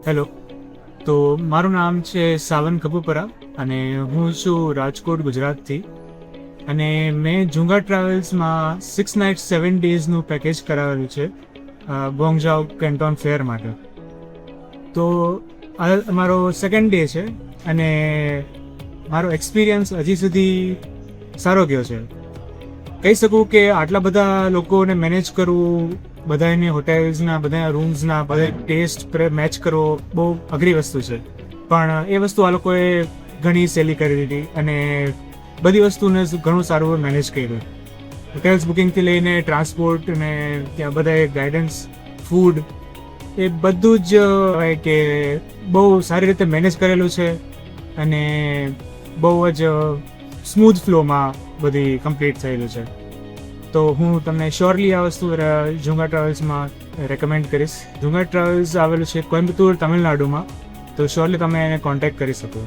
Hello, તો મારું નામ છે સાવન કપૂપરા અને હું છું રાજકોટ, ગુજરાતથી. અને મેં ઝુંગા ટ્રાવેલ્સમાં 6 નાઇટ 7 ડેઝનું પેકેજ કરાવેલું છે બોંગજાઓ કેન્ટોન ફેર માટે. તો આ મારો સેકન્ડ ડે છે અને મારો એક્સપિરિયન્સ હજી સુધી સારો ગયો છે. કહી શકું કે આટલા બધા લોકોને મેનેજ કરવું, બધાની હોટેલ્સના, બધા રૂમ્સના, બધા ટેસ્ટ મેચ કરવો બહુ અઘરી વસ્તુ છે. પણ એ વસ્તુ આ લોકોએ ઘણી સહેલી કરી દીધી અને બધી વસ્તુને ઘણું સારું મેનેજ કર્યું. હોટેલ્સ બુકિંગથી લઈને ટ્રાન્સપોર્ટ અને ત્યાં બધા ગાઈડન્સ, ફૂડ, એ બધું જ કે બહુ સારી રીતે મેનેજ કરેલું છે અને બહુ જ સ્મૂથ ફ્લોમાં બધી કમ્પ્લીટ થયેલું છે. તો હું તમને શ્યોરલી આ વસ્તુ ઝુંગા ટ્રાવેલ્સમાં રેકમેન્ડ કરીશ. ઝુંગા ટ્રાવેલ્સ આવેલું છે કોઇમ્બતુર, તમિલનાડુમાં. તો શ્યોરલી તમે એને કોન્ટેક્ટ કરી શકો.